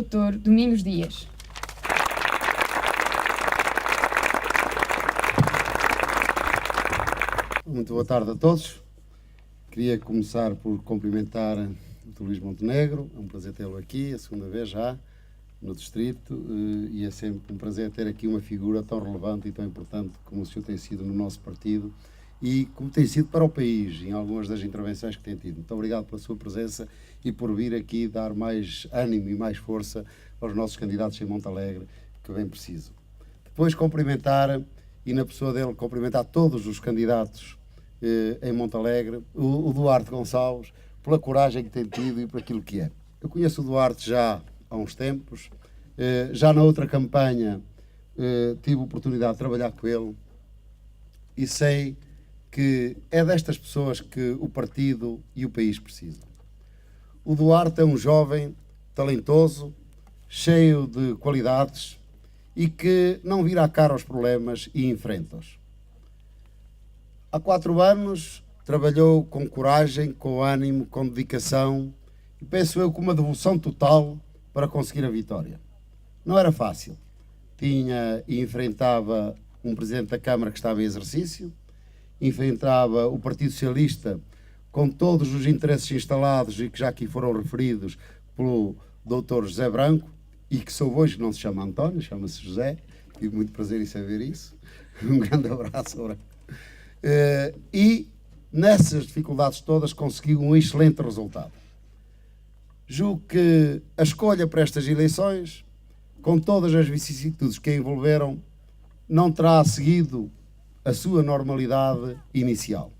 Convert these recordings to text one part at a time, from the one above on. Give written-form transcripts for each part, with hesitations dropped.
Dr. Domingos Dias. Muito boa tarde a todos. Queria começar por cumprimentar o Dr. Luís Montenegro. É um prazer tê-lo aqui, a segunda vez já, no Distrito, e é sempre um prazer ter aqui uma figura tão relevante e tão importante como o senhor tem sido no nosso partido e como tem sido para o país, em algumas das intervenções que tem tido. Muito obrigado pela sua presença e por vir aqui dar mais ânimo e mais força aos nossos candidatos em Montalegre, que bem preciso. Depois cumprimentar, e na pessoa dele cumprimentar todos os candidatos em Montalegre, o Duarte Gonçalves, pela coragem que tem tido e por aquilo que é. Eu conheço o Duarte já há uns tempos, já na outra campanha tive a oportunidade de trabalhar com ele e sei que é destas pessoas que o partido e o país precisam. O Duarte é um jovem talentoso, cheio de qualidades e que não vira a cara aos problemas e enfrenta-os. Há 4 anos trabalhou com coragem, com ânimo, com dedicação e penso eu com uma devoção total para conseguir a vitória. Não era fácil. Tinha e enfrentava um Presidente da Câmara que estava em exercício, enfrentava o Partido Socialista com todos os interesses instalados e que já aqui foram referidos pelo Dr. José Branco e que soube hoje que não se chama António, chama-se José. Tive muito prazer em saber isso. Um grande abraço, Branco. E nessas dificuldades todas conseguiu um excelente resultado. Julgo que a escolha para estas eleições, com todas as vicissitudes que a envolveram, não terá seguido a sua normalidade inicial.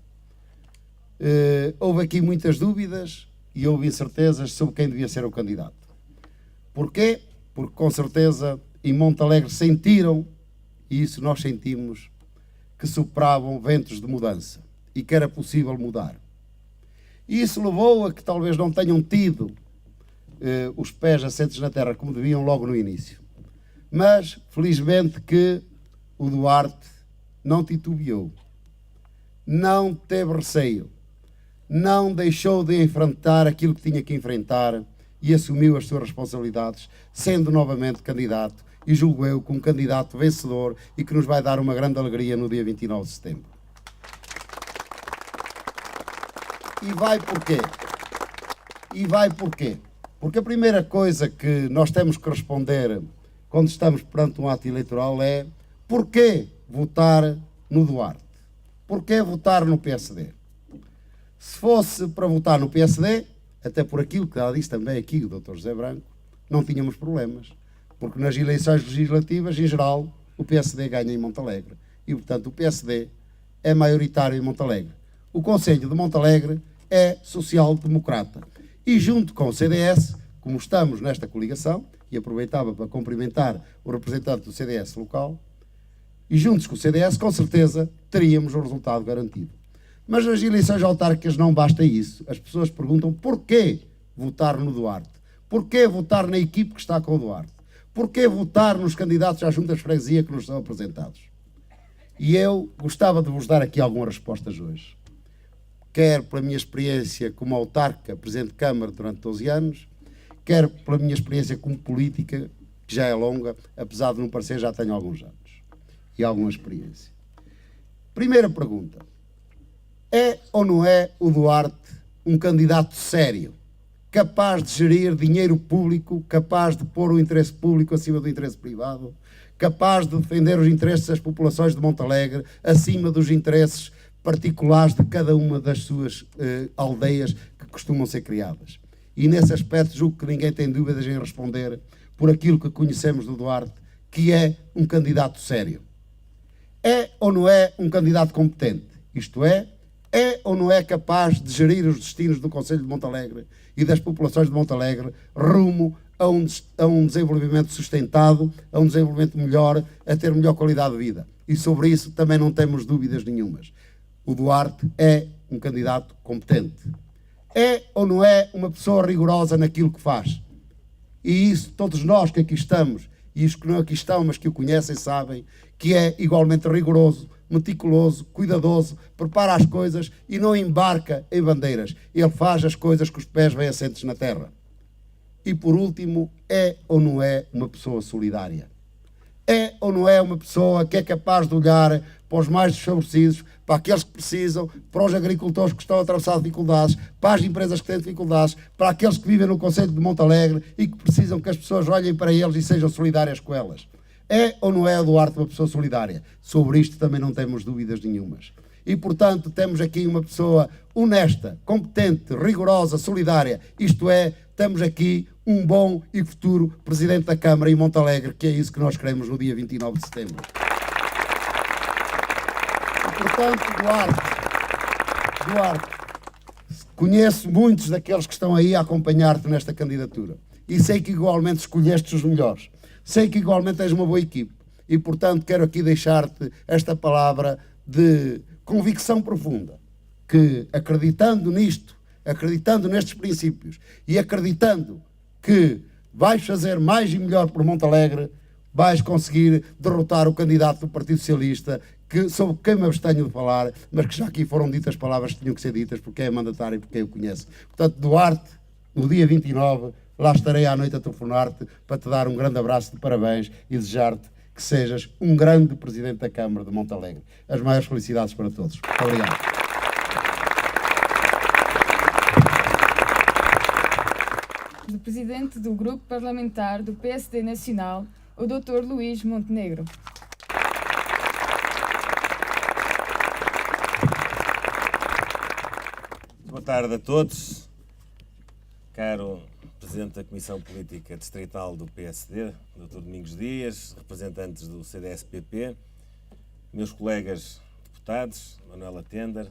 Houve aqui muitas dúvidas e houve incertezas sobre quem devia ser o candidato. Porquê? Porque com certeza em Montalegre sentiram, e isso nós sentimos, que superavam ventos de mudança e que era possível mudar. E isso levou a que talvez não tenham tido os pés assentes na terra como deviam logo no início. Mas, felizmente, que o Duarte não titubeou, não teve receio, não deixou de enfrentar aquilo que tinha que enfrentar e assumiu as suas responsabilidades, sendo novamente candidato, e julgo eu como candidato vencedor e que nos vai dar uma grande alegria no dia 29 de setembro. E vai porquê? Porque a primeira coisa que nós temos que responder quando estamos perante um ato eleitoral é: porquê votar no Duarte? Porquê votar no PSD? Se fosse para votar no PSD, até por aquilo que já disse também aqui o Dr. José Branco, não tínhamos problemas, porque nas eleições legislativas, em geral, o PSD ganha em Montalegre e, portanto, o PSD é maioritário em Montalegre. O Conselho de Montalegre é social-democrata e, junto com o CDS, como estamos nesta coligação, e aproveitava para cumprimentar o representante do CDS local, e juntos com o CDS, com certeza, teríamos o resultado garantido. Mas nas eleições autárquicas não basta isso. As pessoas perguntam porquê votar no Duarte? Porquê votar na equipe que está com o Duarte? Porquê votar nos candidatos às juntas de freguesia que nos são apresentados? E eu gostava de vos dar aqui algumas respostas hoje. Quer pela minha experiência como autarca, Presidente de Câmara durante 12 anos, quer pela minha experiência como política, que já é longa, apesar de não parecer, já tenho alguns anos e alguma experiência. Primeira pergunta: é ou não é o Duarte um candidato sério, capaz de gerir dinheiro público, capaz de pôr o interesse público acima do interesse privado, capaz de defender os interesses das populações de Montalegre acima dos interesses particulares de cada uma das suas aldeias que costumam ser criadas? E nesse aspecto julgo que ninguém tem dúvidas em responder por aquilo que conhecemos do Duarte, que é um candidato sério. É ou não é um candidato competente? Isto é ou não é capaz de gerir os destinos do Conselho de Montalegre e das populações de Montalegre rumo a um desenvolvimento sustentado, a um desenvolvimento melhor, a ter melhor qualidade de vida? E sobre isso também não temos dúvidas nenhumas. O Duarte é um candidato competente. É ou não é uma pessoa rigorosa naquilo que faz? E isso todos nós que aqui estamos, e os que não aqui estão, mas que o conhecem, sabem que é igualmente rigoroso, meticuloso, cuidadoso, prepara as coisas e não embarca em bandeiras. Ele faz as coisas com os pés bem assentes na terra. E por último, é ou não é uma pessoa solidária? É ou não é uma pessoa que é capaz de olhar para os mais desfavorecidos, para aqueles que precisam, para os agricultores que estão a atravessar dificuldades, para as empresas que têm dificuldades, para aqueles que vivem no concelho de Montalegre e que precisam que as pessoas olhem para eles e sejam solidárias com elas? É ou não é a Duarte uma pessoa solidária? Sobre isto também não temos dúvidas nenhumas. E, portanto, temos aqui uma pessoa honesta, competente, rigorosa, solidária. Isto é, temos aqui um bom e futuro Presidente da Câmara em Montalegre, que é isso que nós queremos no dia 29 de setembro. E, portanto, Duarte, conheço muitos daqueles que estão aí a acompanhar-te nesta candidatura. E sei que igualmente escolheste os melhores. Sei que igualmente és uma boa equipe. E, portanto, quero aqui deixar-te esta palavra de convicção profunda, que acreditando nisto, acreditando nestes princípios e acreditando que vais fazer mais e melhor por Montalegre, vais conseguir derrotar o candidato do Partido Socialista, sobre quem me abstenho de falar, mas que já aqui foram ditas palavras que tinham que ser ditas, porque é mandatário e porque eu conheço. Portanto, Duarte, no dia 29, lá estarei à noite a telefonar-te para te dar um grande abraço de parabéns e desejar-te que sejas um grande Presidente da Câmara de Montalegre. As maiores felicidades para todos. Muito obrigado. Do Presidente do Grupo Parlamentar do PSD Nacional, o Dr. Luís Montenegro. Boa tarde a todos. Caro Presidente da Comissão Política Distrital do PSD, Dr. Domingos Dias, representantes do CDS-PP, meus colegas deputados, Manuela Tender,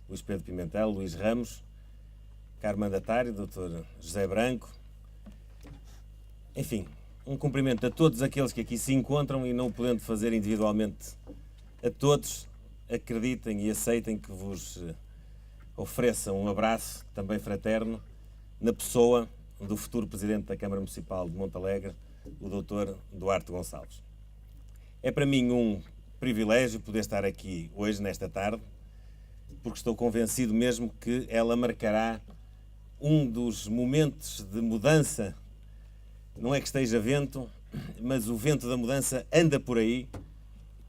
Luís Pedro Pimentel, Luís Ramos, caro mandatário, Dr. José Branco. Enfim, um cumprimento a todos aqueles que aqui se encontram e não podendo fazer individualmente a todos, acreditem e aceitem que vos ofereçam um abraço também fraterno na pessoa do futuro Presidente da Câmara Municipal de Montalegre, o Dr. Duarte Gonçalves. É para mim um privilégio poder estar aqui hoje, nesta tarde, porque estou convencido mesmo que ela marcará um dos momentos de mudança. Não é que esteja vento, mas o vento da mudança anda por aí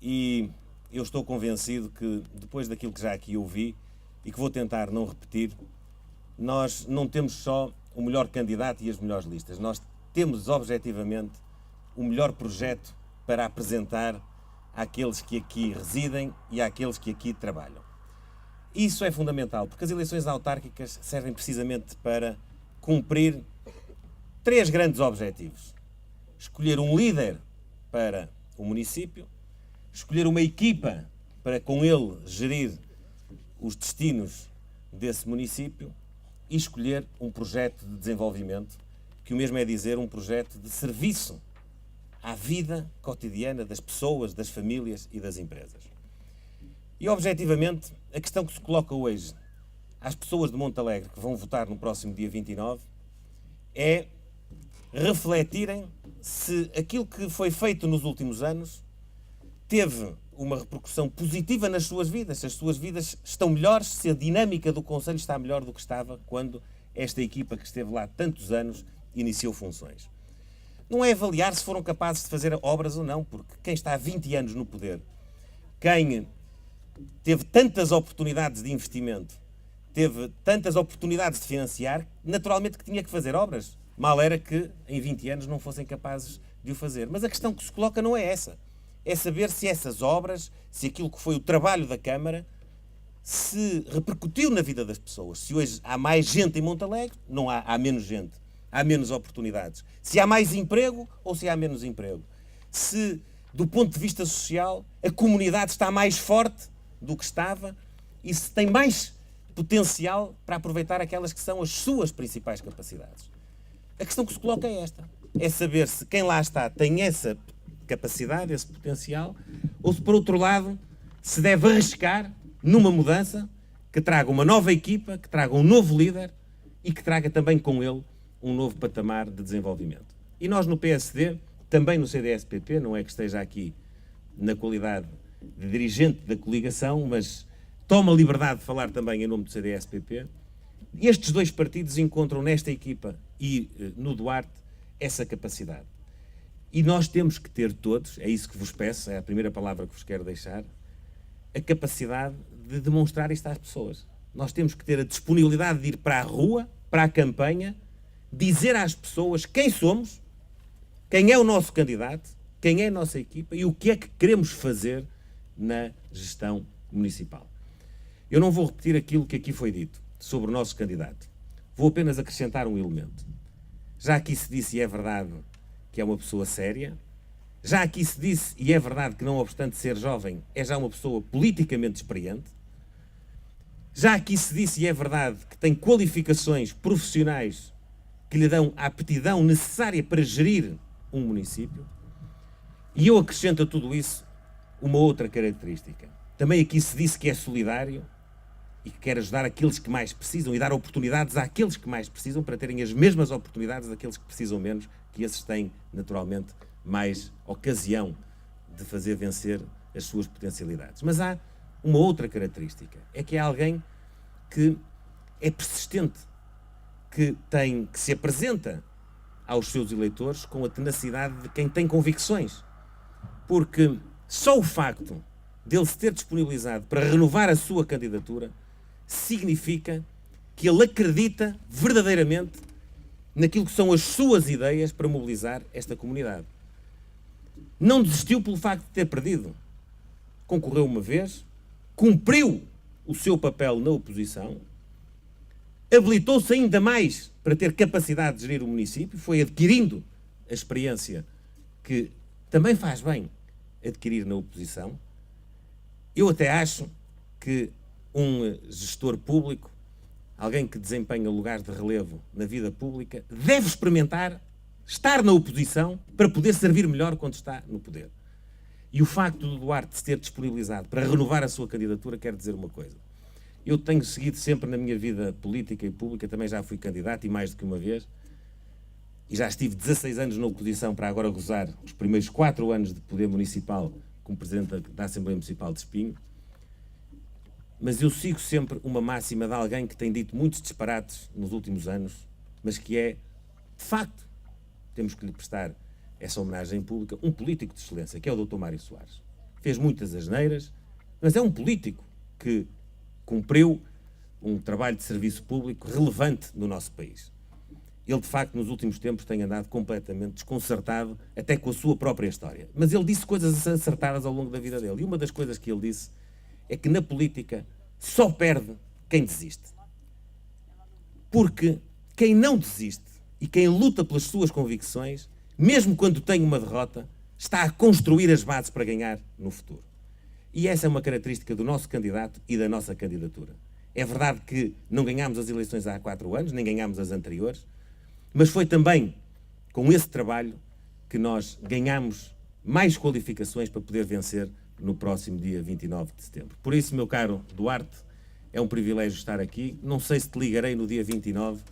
e eu estou convencido que, depois daquilo que já aqui ouvi e que vou tentar não repetir, nós não temos só o melhor candidato e as melhores listas. Nós temos, objetivamente, o melhor projeto para apresentar àqueles que aqui residem e àqueles que aqui trabalham. Isso é fundamental, porque as eleições autárquicas servem precisamente para cumprir 3 grandes objetivos. Escolher um líder para o município, escolher uma equipa para com ele gerir os destinos desse município e escolher um projeto de desenvolvimento, que o mesmo é dizer um projeto de serviço à vida cotidiana das pessoas, das famílias e das empresas. E, objetivamente, a questão que se coloca hoje às pessoas de Montalegre que vão votar no próximo dia 29 é refletirem se aquilo que foi feito nos últimos anos teve uma repercussão positiva nas suas vidas, se as suas vidas estão melhores, se a dinâmica do Conselho está melhor do que estava quando esta equipa que esteve lá tantos anos iniciou funções. Não é avaliar se foram capazes de fazer obras ou não, porque quem está há 20 anos no poder, quem teve tantas oportunidades de investimento, teve tantas oportunidades de financiar, naturalmente que tinha que fazer obras. Mal era que em 20 anos não fossem capazes de o fazer. Mas a questão que se coloca não é essa. É saber se essas obras, se aquilo que foi o trabalho da Câmara, se repercutiu na vida das pessoas. Se hoje há mais gente em Montalegre, não há menos gente. Há menos oportunidades. Se há mais emprego ou se há menos emprego. Se, do ponto de vista social, a comunidade está mais forte do que estava e se tem mais potencial para aproveitar aquelas que são as suas principais capacidades. A questão que se coloca é esta. É saber se quem lá está tem essa capacidade, esse potencial, ou se, por outro lado, se deve arriscar numa mudança que traga uma nova equipa, que traga um novo líder e que traga também com ele um novo patamar de desenvolvimento. E nós no PSD, também no CDS-PP, não é que esteja aqui na qualidade de dirigente da coligação, mas toma a liberdade de falar também em nome do CDS-PP, Estes dois partidos encontram nesta equipa e no Duarte essa capacidade. E nós temos que ter todos, é isso que vos peço, é a primeira palavra que vos quero deixar, a capacidade de demonstrar isto às pessoas. Nós temos que ter a disponibilidade de ir para a rua, para a campanha, dizer às pessoas quem somos, quem é o nosso candidato, quem é a nossa equipa e o que é que queremos fazer na gestão municipal. Eu não vou repetir aquilo que aqui foi dito sobre o nosso candidato. Vou apenas acrescentar um elemento. Já aqui se disse, e é verdade, que é uma pessoa séria. Já aqui se disse, e é verdade, que não obstante ser jovem, é já uma pessoa politicamente experiente. Já aqui se disse, e é verdade, que tem qualificações profissionais que lhe dão a aptidão necessária para gerir um município. E eu acrescento a tudo isso uma outra característica. Também aqui se disse que é solidário e que quer ajudar aqueles que mais precisam e dar oportunidades àqueles que mais precisam para terem as mesmas oportunidades daqueles que precisam menos, que esses têm, naturalmente, mais ocasião de fazer vencer as suas potencialidades. Mas há uma outra característica, é que é alguém que é persistente, que se apresenta aos seus eleitores com a tenacidade de quem tem convicções. Porque só o facto dele se ter disponibilizado para renovar a sua candidatura significa que ele acredita verdadeiramente naquilo que são as suas ideias para mobilizar esta comunidade. Não desistiu pelo facto de ter perdido. Concorreu uma vez, cumpriu o seu papel na oposição, habilitou-se ainda mais para ter capacidade de gerir o município, foi adquirindo a experiência que também faz bem adquirir na oposição. Eu até acho que um gestor público, alguém que desempenha lugares de relevo na vida pública, deve experimentar estar na oposição para poder servir melhor quando está no poder. E o facto do Duarte se ter disponibilizado para renovar a sua candidatura quer dizer uma coisa. Eu tenho seguido sempre na minha vida política e pública, também já fui candidato e mais do que uma vez, e já estive 16 anos na oposição para agora gozar os primeiros 4 anos de poder municipal como Presidente da Assembleia Municipal de Espinho. Mas eu sigo sempre uma máxima de alguém que tem dito muitos disparates nos últimos anos, mas que é, de facto, temos que lhe prestar essa homenagem pública, um político de excelência, que é o Dr. Mário Soares. Fez muitas asneiras, mas é um político que cumpriu um trabalho de serviço público relevante no nosso país. Ele, de facto, nos últimos tempos tem andado completamente desconcertado, até com a sua própria história. Mas ele disse coisas acertadas ao longo da vida dele. E uma das coisas que ele disse é que na política só perde quem desiste. Porque quem não desiste e quem luta pelas suas convicções, mesmo quando tem uma derrota, está a construir as bases para ganhar no futuro. E essa é uma característica do nosso candidato e da nossa candidatura. É verdade que não ganhámos as eleições há 4 anos, nem ganhámos as anteriores, mas foi também com esse trabalho que nós ganhámos mais qualificações para poder vencer no próximo dia 29 de setembro. Por isso, meu caro Duarte, é um privilégio estar aqui. Não sei se te ligarei no dia 29,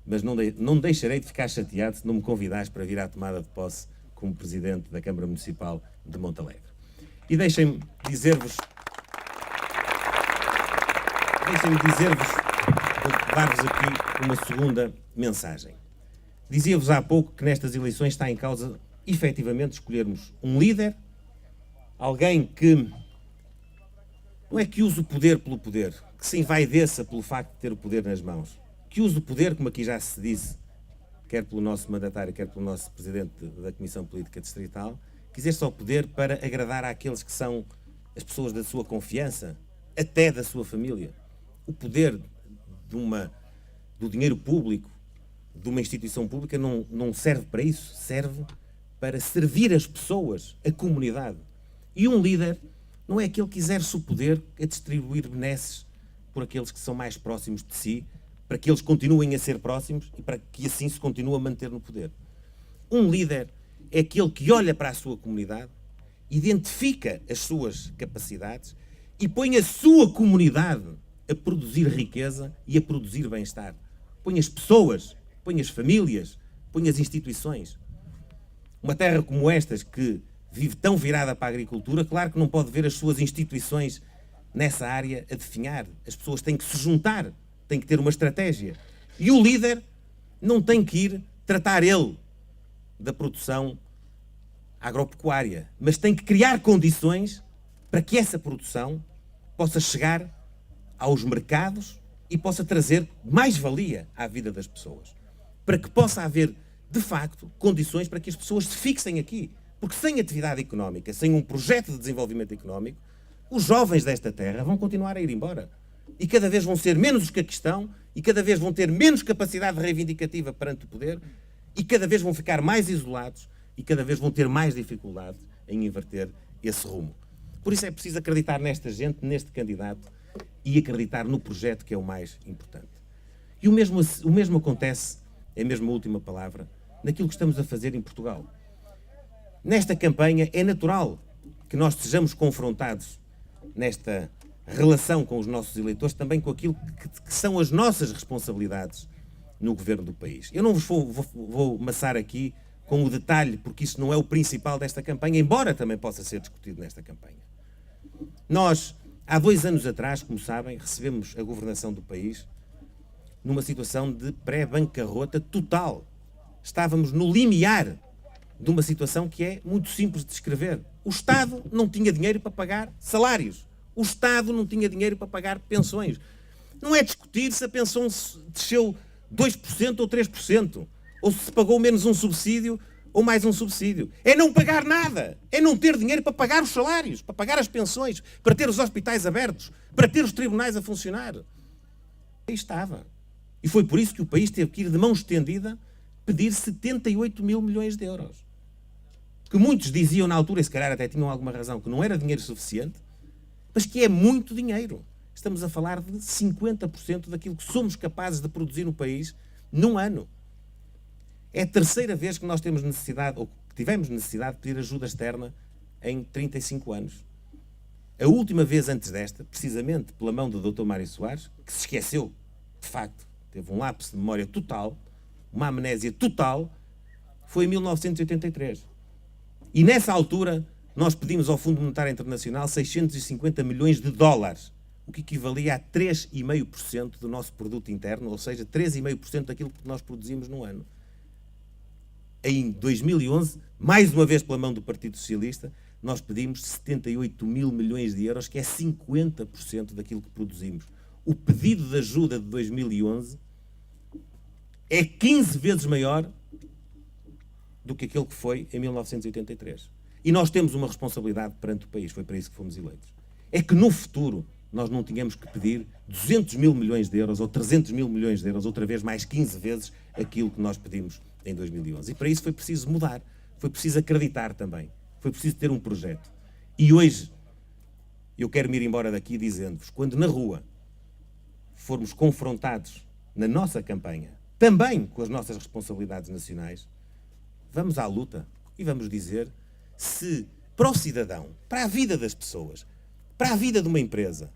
mas não deixarei de ficar chateado se não me convidares para vir à tomada de posse como Presidente da Câmara Municipal de Montalegre. E deixem-me dizer-vos, dar-vos aqui uma segunda mensagem. Dizia-vos há pouco que nestas eleições está em causa, efetivamente, escolhermos um líder, alguém que não é que use o poder pelo poder, que se envaideça pelo facto de ter o poder nas mãos, que use o poder, como aqui já se disse, quer pelo nosso mandatário, quer pelo nosso Presidente da Comissão Política Distrital, que exerça o poder para agradar àqueles que são as pessoas da sua confiança, até da sua família. O poder do dinheiro público, de uma instituição pública, não serve para isso, serve para servir as pessoas, a comunidade. E um líder não é aquele que exerce o poder a distribuir benesses por aqueles que são mais próximos de si, para que eles continuem a ser próximos e para que assim se continue a manter no poder. Um líder é aquele que olha para a sua comunidade, identifica as suas capacidades e põe a sua comunidade a produzir riqueza e a produzir bem-estar. Põe as pessoas, põe as famílias, põe as instituições. Uma terra como estas, que vive tão virada para a agricultura, claro que não pode ver as suas instituições nessa área a definhar. As pessoas têm que se juntar, tem que ter uma estratégia. E o líder não tem que ir tratar ele da produção agropecuária, mas tem que criar condições para que essa produção possa chegar aos mercados e possa trazer mais-valia à vida das pessoas. Para que possa haver, de facto, condições para que as pessoas se fixem aqui. Porque sem atividade económica, sem um projeto de desenvolvimento económico, os jovens desta terra vão continuar a ir embora. E cada vez vão ser menos os que aqui estão, e cada vez vão ter menos capacidade reivindicativa perante o poder, e cada vez vão ficar mais isolados, e cada vez vão ter mais dificuldade em inverter esse rumo. Por isso é preciso acreditar nesta gente, neste candidato, e acreditar no projeto, que é o mais importante. E o mesmo acontece, é mesmo a última palavra, naquilo que estamos a fazer em Portugal. Nesta campanha é natural que nós sejamos confrontados nesta relação com os nossos eleitores, também com aquilo que são as nossas responsabilidades no governo do país. Eu não vos vou maçar aqui com o detalhe, porque isso não é o principal desta campanha, embora também possa ser discutido nesta campanha. Nós, há 2 anos atrás, como sabem, recebemos a governação do país numa situação de pré-bancarrota total. Estávamos no limiar de uma situação que é muito simples de descrever. O Estado não tinha dinheiro para pagar salários. O Estado não tinha dinheiro para pagar pensões. Não é discutir se a pensão desceu 2% ou 3%, ou se pagou menos um subsídio ou mais um subsídio. É não pagar nada. É não ter dinheiro para pagar os salários, para pagar as pensões, para ter os hospitais abertos, para ter os tribunais a funcionar. Aí estava. E foi por isso que o país teve que ir de mão estendida pedir 78 mil milhões de euros. Que muitos diziam na altura, e se calhar até tinham alguma razão, que não era dinheiro suficiente, mas que é muito dinheiro. Estamos a falar de 50% daquilo que somos capazes de produzir no país num ano. É a terceira vez que nós temos necessidade, ou que tivemos necessidade de pedir ajuda externa em 35 anos. A última vez antes desta, precisamente pela mão do Dr. Mário Soares, que se esqueceu, de facto, teve um lapso de memória total, uma amnésia total, foi em 1983. E nessa altura, nós pedimos ao Fundo Monetário Internacional 650 milhões de dólares, o que equivalia a 3,5% do nosso produto interno, ou seja, 3,5% daquilo que nós produzimos no ano. Em 2011, mais uma vez pela mão do Partido Socialista, nós pedimos 78 mil milhões de euros, que é 50% daquilo que produzimos. O pedido de ajuda de 2011 é 15 vezes maior do que aquele que foi em 1983. E nós temos uma responsabilidade perante o país, foi para isso que fomos eleitos. É que no futuro nós não tínhamos que pedir 200 mil milhões de euros ou 300 mil milhões de euros, outra vez mais 15 vezes aquilo que nós pedimos em 2011. E para isso foi preciso mudar, foi preciso acreditar também, foi preciso ter um projeto. E hoje eu quero me ir embora daqui dizendo-vos, quando na rua formos confrontados na nossa campanha, também com as nossas responsabilidades nacionais, vamos à luta e vamos dizer se para o cidadão, para a vida das pessoas, para a vida de uma empresa,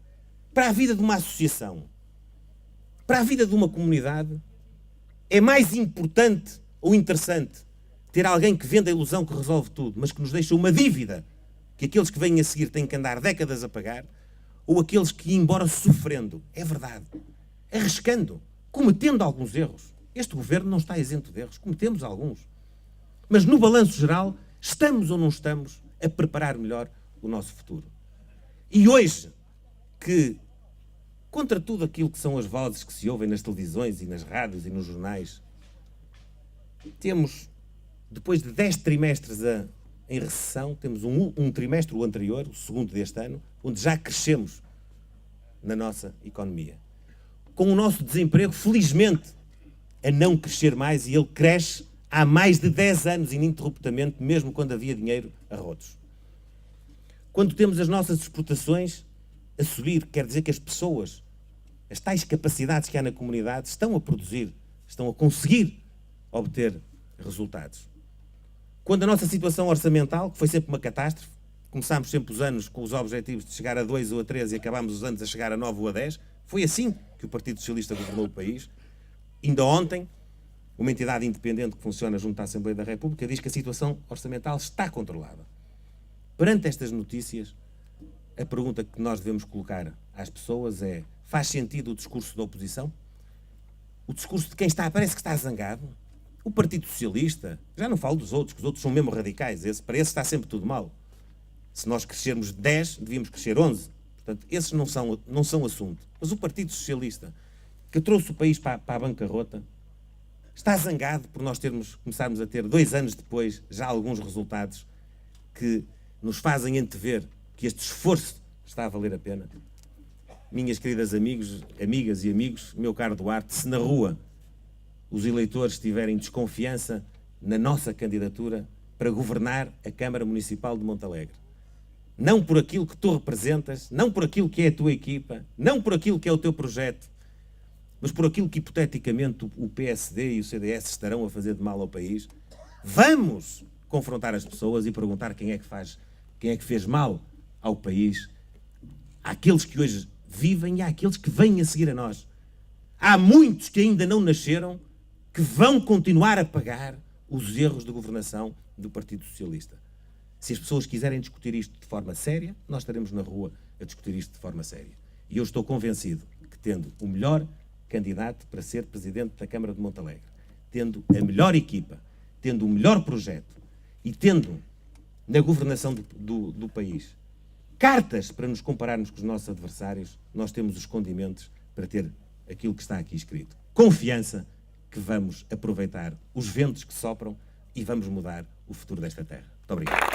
para a vida de uma associação, para a vida de uma comunidade, é mais importante ou interessante ter alguém que vende a ilusão que resolve tudo, mas que nos deixa uma dívida que aqueles que vêm a seguir têm que andar décadas a pagar, ou aqueles que, embora sofrendo, é verdade, arriscando, cometendo alguns erros. Este governo não está isento de erros, cometemos alguns. Mas no balanço geral, estamos ou não estamos a preparar melhor o nosso futuro. E hoje, que contra tudo aquilo que são as vozes que se ouvem nas televisões e nas rádios e nos jornais, temos, depois de 10 trimestres em recessão, temos um trimestre, o anterior, o segundo deste ano, onde já crescemos na nossa economia. Com o nosso desemprego, felizmente, a não crescer mais, e ele cresce há mais de 10 anos ininterruptamente, mesmo quando havia dinheiro a rodos. Quando temos as nossas exportações a subir, quer dizer que as pessoas, as tais capacidades que há na comunidade, estão a produzir, estão a conseguir obter resultados. Quando a nossa situação orçamental, que foi sempre uma catástrofe, começámos sempre os anos com os objetivos de chegar a 2 ou a 3 e acabámos os anos a chegar a 9 ou a 10, foi assim que o Partido Socialista governou o país. Ainda ontem, uma entidade independente que funciona junto à Assembleia da República diz que a situação orçamental está controlada. Perante estas notícias, a pergunta que nós devemos colocar às pessoas é: faz sentido o discurso da oposição? o discurso de quem parece que está zangado. O Partido Socialista, já não falo dos outros, que os outros são mesmo radicais, para esse está sempre tudo mal. Se nós crescermos 10, devíamos crescer 11. Portanto, esses não são assunto. Mas o Partido Socialista, que trouxe o país para a bancarrota, está zangado por nós começarmos a ter, 2 anos depois, já alguns resultados que nos fazem antever que este esforço está a valer a pena. Minhas queridas amigas e amigos, meu caro Duarte, se na rua os eleitores tiverem desconfiança na nossa candidatura para governar a Câmara Municipal de Montalegre, não por aquilo que tu representas, não por aquilo que é a tua equipa, não por aquilo que é o teu projeto, mas por aquilo que hipoteticamente o PSD e o CDS estarão a fazer de mal ao país, vamos confrontar as pessoas e perguntar quem é que fez mal ao país, àqueles que hoje vivem e àqueles que vêm a seguir a nós. Há muitos que ainda não nasceram que vão continuar a pagar os erros de governação do Partido Socialista. Se as pessoas quiserem discutir isto de forma séria, nós estaremos na rua a discutir isto de forma séria. E eu estou convencido que, tendo o melhor candidato para ser Presidente da Câmara de Montalegre, tendo a melhor equipa, tendo o melhor projeto e tendo na governação do país cartas para nos compararmos com os nossos adversários, nós temos os condimentos para ter aquilo que está aqui escrito. Confiança que vamos aproveitar os ventos que sopram e vamos mudar o futuro desta terra. Muito obrigado.